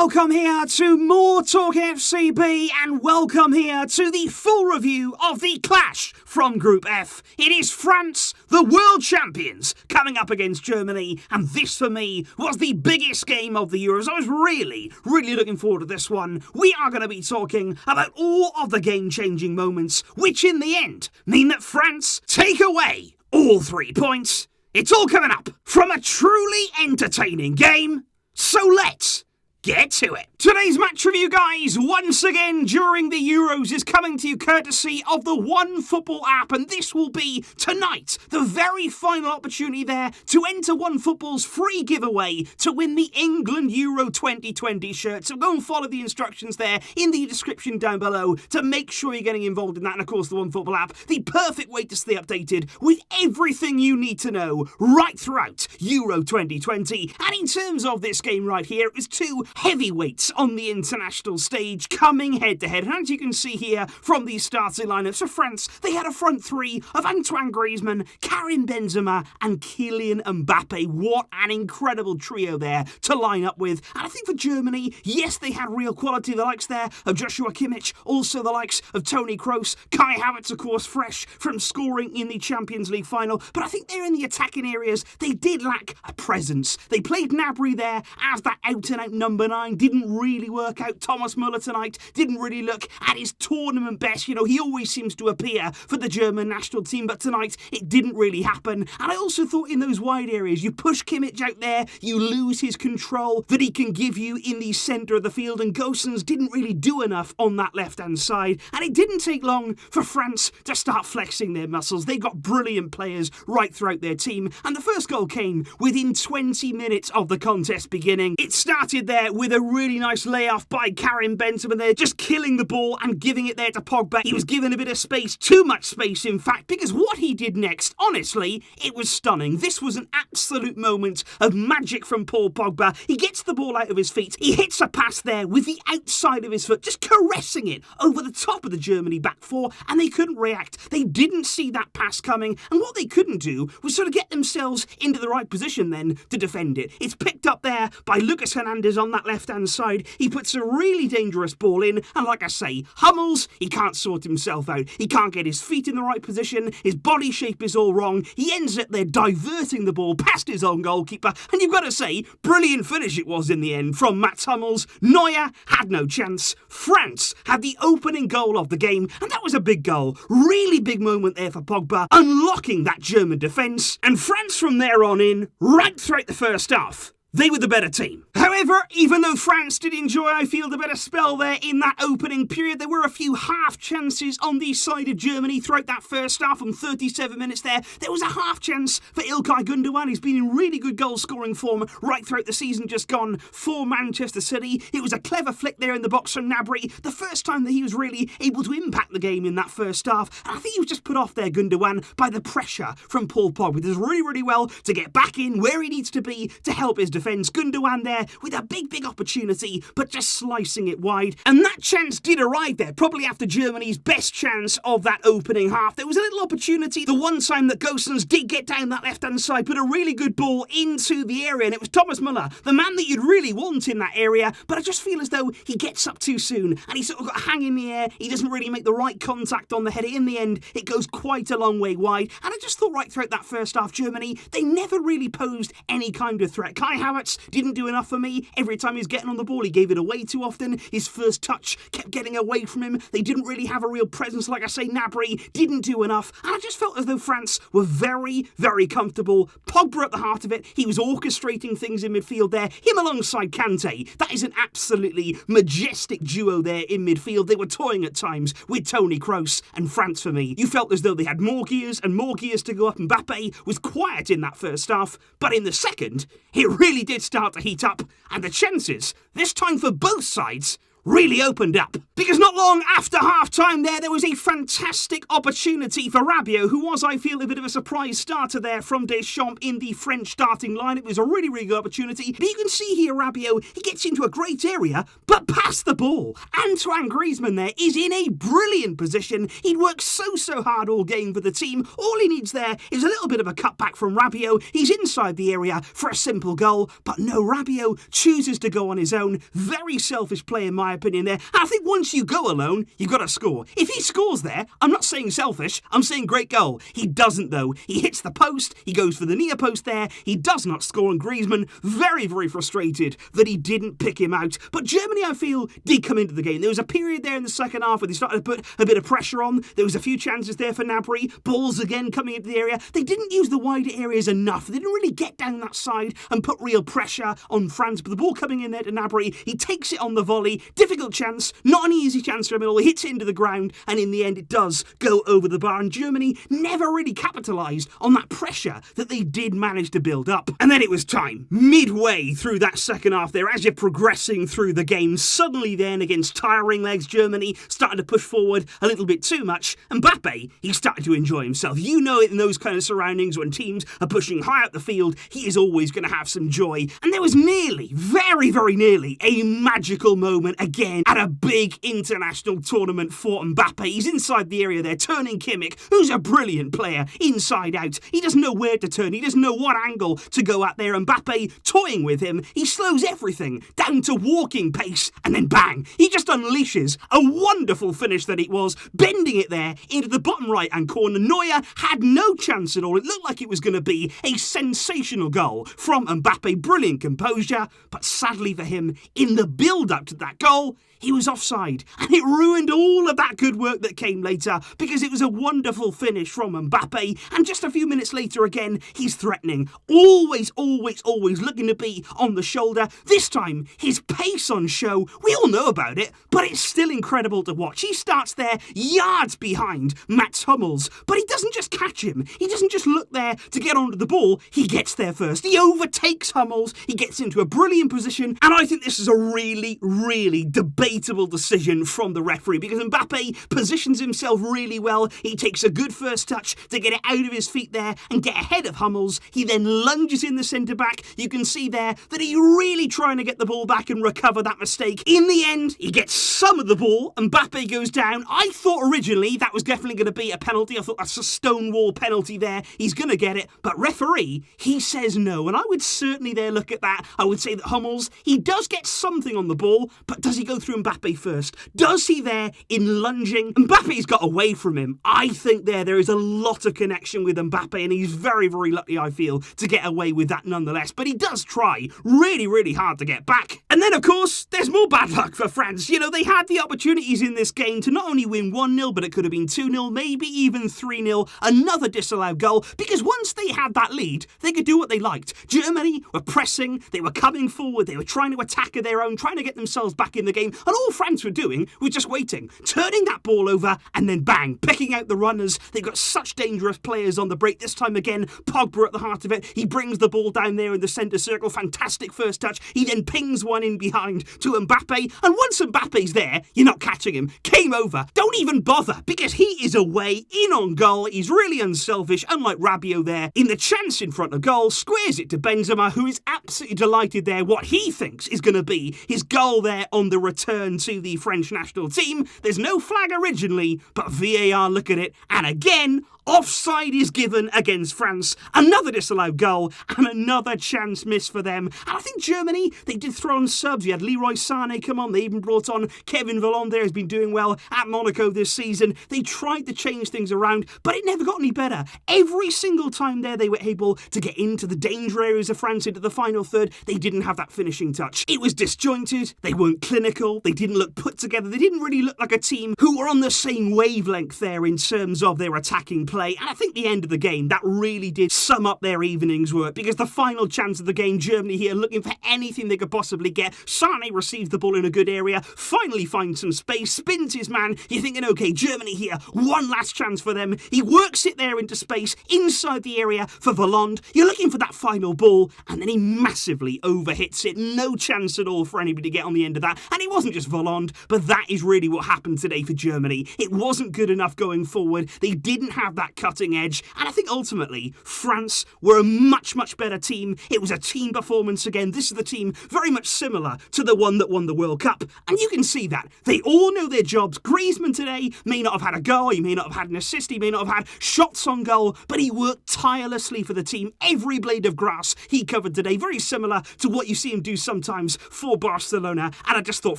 welcome here to more TALKFCB and welcome here to the full review of the clash from Group F. It is France, the world champions, coming up against Germany, and this for me was the biggest game of the Euros. I was really looking forward to this one. We are going to be talking about all of the game-changing moments, which in the end mean that France take away all 3 points. It's all coming up from a truly entertaining game, so let's get to it. Today's match review, guys, once again during the Euros, is coming to you courtesy of the OneFootball app, and this will be tonight the very final opportunity there to enter OneFootball's free giveaway to win the England Euro 2020 shirt. So go and follow the instructions there in the description down below to make sure you're getting involved in that. And of course, the OneFootball app, the perfect way to stay updated with everything you need to know right throughout Euro 2020. And in terms of this game right here, it was two heavyweights on the international stage coming head-to-head. And as you can see here from these starting lineups for France, they had a front three of Antoine Griezmann, Karim Benzema and Kylian Mbappe. What an incredible trio there to line up with. And I think for Germany, yes, they had real quality, the likes there of Joshua Kimmich, also the likes of Toni Kroos, Kai Havertz, of course, fresh from scoring in the Champions League final. But I think they're in the attacking areas, they did lack a presence. They played Gnabry there as that out-and-out number 9, didn't really work out. Thomas Muller tonight didn't really look at his tournament best. You know, he always seems to appear for the German national team, but tonight it didn't really happen. And I also thought in those wide areas, you push Kimmich out there, you lose his control that he can give you in the centre of the field, and Gosens didn't really do enough on that left-hand side. And it didn't take long for France to start flexing their muscles. They got brilliant players right throughout their team, and the first goal came within 20 minutes of the contest beginning. It started there with a really nice layoff by Karim Benzema there, just killing the ball and giving it there to Pogba. He was given a bit of space, too much space in fact, because what he did next, honestly, it was stunning. This was an absolute moment of magic from Paul Pogba. He gets the ball out of his feet, he hits a pass there with the outside of his foot, just caressing it over the top of the Germany back four, and they couldn't react. They didn't see that pass coming, and what they couldn't do was sort of get themselves into the right position then to defend it. It's picked up there by Lucas Hernandez on that left-hand side. He puts a really dangerous ball in, and like I say, Hummels, he can't sort himself out. He can't get his feet in the right position. His body shape is all wrong. He ends up there diverting the ball past his own goalkeeper, and you've got to say, brilliant finish it was in the end from Mats Hummels. Neuer had no chance. France had the opening goal of the game, and that was a big goal. Really big moment there for Pogba, unlocking that German defence, and France from there on in, right throughout the first half, they were the better team. However, even though France did enjoy, I feel, the better spell there in that opening period, there were a few half chances on the side of Germany throughout that first half. On 37 minutes there was a half chance for Ilkay Gundogan. He's been in really good goal-scoring form right throughout the season just gone for Manchester City. It was a clever flick there in the box from Gnabry, the first time that he was really able to impact the game in that first half. And I think he was just put off there, Gundogan, by the pressure from Paul Pogba. He does really well to get back in where he needs to be to help his defence. Gundogan there with a big opportunity, but just slicing it wide. And that chance did arrive there, probably after Germany's best chance of that opening half. There was a little opportunity the one time that Gosens did get down that left-hand side, put a really good ball into the area, and it was Thomas Muller, the man that you'd really want in that area, but I just feel as though he gets up too soon, and he sort of got a hang in the air. He doesn't really make the right contact on the header. In the end, it goes quite a long way wide, and I just thought right throughout that first half, Germany, they never really posed any kind of threat. Kai Havertz didn't do enough for me. Every time he was getting on the ball, he gave it away too often. His first touch kept getting away from him. They didn't really have a real presence. Like I say, Gnabry didn't do enough. And I just felt as though France were very comfortable. Pogba at the heart of it. He was orchestrating things in midfield there. Him alongside Kante. That is an absolutely majestic duo there in midfield. They were toying at times with Toni Kroos, and France for me. You felt as though they had more gears and more gears to go up. Mbappe was quiet in that first half, but in the second, it really did start to heat up, and the chances, this time for both sides, really opened up. Because not long after half-time there was a fantastic opportunity for Rabiot, who was, I feel, a bit of a surprise starter there from Deschamps in the French starting line. It was a really, really good opportunity. But you can see here Rabiot, he gets into a great area, but past the ball. Antoine Griezmann there is in a brilliant position. He'd worked so hard all game for the team. All he needs there is a little bit of a cutback from Rabiot. He's inside the area for a simple goal. But no, Rabiot chooses to go on his own. Very selfish play in my opinion there. And I think once you go alone, you've got to score. If he scores there, I'm not saying selfish, I'm saying great goal. He doesn't though. He hits the post, he goes for the near post there, he does not score, and Griezmann very frustrated that he didn't pick him out. But Germany, I feel, did come into the game. There was a period there in the second half where they started to put a bit of pressure on. There was a few chances there for Gnabry, balls again coming into the area. They didn't use the wider areas enough. They didn't really get down that side and put real pressure on France. But the ball coming in there to Gnabry, he takes it on the volley. Difficult chance, not an easy chance for him at all. He hits it into the ground, and in the end it does go over the bar, and Germany never really capitalised on that pressure that they did manage to build up. And then it was time, midway through that second half there, as you're progressing through the game, suddenly then against tiring legs, Germany started to push forward a little bit too much. Mbappe, he started to enjoy himself. You know it in those kind of surroundings when teams are pushing high up the field, he is always going to have some joy. And there was nearly, very nearly, a magical moment again at a big international tournament for Mbappe. He's inside the area there, turning Kimmich, who's a brilliant player, inside out. He doesn't know where to turn, he doesn't know what angle to go at there. Mbappe toying with him, he slows everything down to walking pace, and then bang, he just unleashes a wonderful finish that it was, bending it there into the bottom right hand corner. Neuer had no chance at all. It looked like it was going to be a sensational goal from Mbappe, brilliant composure, but sadly for him, in the build-up to that goal, he was offside, and it ruined all of that good work that came later, because it was a wonderful finish from Mbappe, and just a few minutes later again, he's threatening, always looking to be on the shoulder. This time, his pace on show, we all know about it, but it's still incredible to watch. He starts there yards behind Mats Hummels, but he doesn't just catch him, he doesn't just look there to get onto the ball, he gets there first. He overtakes Hummels, he gets into a brilliant position, and I think this is a really debatable decision from the referee, because Mbappe positions himself really well. He takes a good first touch to get it out of his feet there and get ahead of Hummels. He then lunges in the centre-back. You can see there that he's really trying to get the ball back and recover that mistake. In the end, he gets some of the ball. Mbappe goes down. I thought originally that was definitely going to be a penalty. I thought that's a stonewall penalty there. He's going to get it. But referee, he says no. And I would certainly there look at that. I would say that Hummels, he does get something on the ball, but does he go through Mbappe first? Does he there in lunging? Mbappe's got away from him. I think there is a lot of connection with Mbappe, and he's very lucky, I feel, to get away with that nonetheless. But he does try really hard to get back. And then, of course, there's more bad luck for France. You know, they had the opportunities in this game to not only win 1-0, but it could have been 2-0, maybe even 3-0. Another disallowed goal, because once they had that lead, they could do what they liked. Germany were pressing, they were coming forward, they were trying to attack of their own, trying to get themselves back in the game, and all France were doing was just waiting, turning that ball over, and then bang, picking out the runners. They've got such dangerous players on the break. This time again, Pogba at the heart of it. He brings the ball down there in the centre circle. Fantastic first touch. He then pings one in behind to Mbappe, and once Mbappe's there, you're not catching him. Game over. Don't even bother, because he is away, in on goal. He's really unselfish, unlike Rabiot there. In the chance in front of goal, squares it to Benzema, who is absolutely delighted there. What he thinks is going to be his goal there on the return to the French national team. There's no flag originally, but VAR look at it, and again, offside is given against France. Another disallowed goal and another chance missed for them. And I think Germany, they did throw on subs. You had Leroy Sané come on. They even brought on Kevin Volland there, who's been doing well at Monaco this season. They tried to change things around, but it never got any better. Every single time there, they were able to get into the danger areas of France, into the final third. They didn't have that finishing touch. It was disjointed. They weren't clinical. They didn't look put together. They didn't really look like a team who were on the same wavelength there in terms of their attacking play, and I think the end of the game, that really did sum up their evening's work, because the final chance of the game, Germany here looking for anything they could possibly get. Sane receives the ball in a good area, finally finds some space, spins his man. You're thinking, okay, Germany here, one last chance for them. He works it there into space, inside the area for Voland. You're looking for that final ball, and then he massively overhits it. No chance at all for anybody to get on the end of that. And it wasn't just Voland, but that is really what happened today for Germany. It wasn't good enough going forward. They didn't have that cutting edge, and I think ultimately France were a much, much better team. It was a team performance again. This is the team very much similar to the one that won the World Cup, and you can see that. They all know their jobs. Griezmann today may not have had a goal, he may not have had an assist, he may not have had shots on goal, but he worked tirelessly for the team. Every blade of grass he covered today, very similar to what you see him do sometimes for Barcelona, and I just thought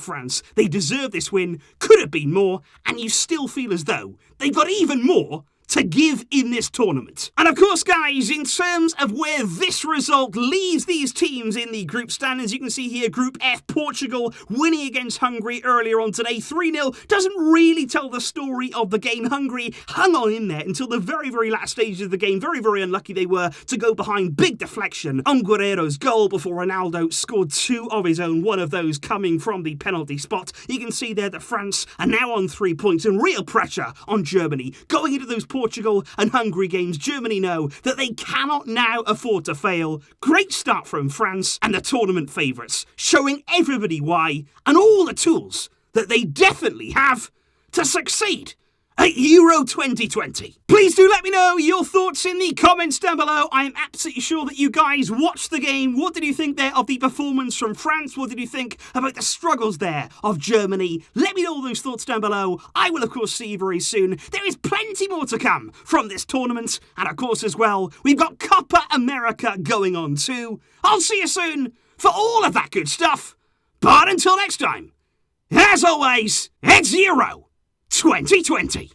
France, they deserve this win, could have been more, and you still feel as though they've got even more to give in this tournament. And of course, guys, in terms of where this result leaves these teams in the group standings, you can see here Group F, Portugal winning against Hungary earlier on today, 3-0. Doesn't really tell the story of the game. Hungary hung on in there until the very, very last stages of the game. Very, very unlucky they were to go behind. Big deflection on Guerreiro's goal before Ronaldo scored two of his own, one of those coming from the penalty spot. You can see there that France are now on 3 points and real pressure on Germany. Going into those Portugal and Hungary games, Germany know that they cannot now afford to fail. Great start from France and the tournament favourites, showing everybody why and all the tools that they definitely have to succeed at Euro 2020. Please do let me know your thoughts in the comments down below. I am absolutely sure that you guys watched the game. What did you think there of the performance from France? What did you think about the struggles there of Germany? Let me know all those thoughts down below. I will, of course, see you very soon. There is plenty more to come from this tournament. And, of course, as well, we've got Copa America going on too. I'll see you soon for all of that good stuff. But until next time, as always, it's Euro 2020.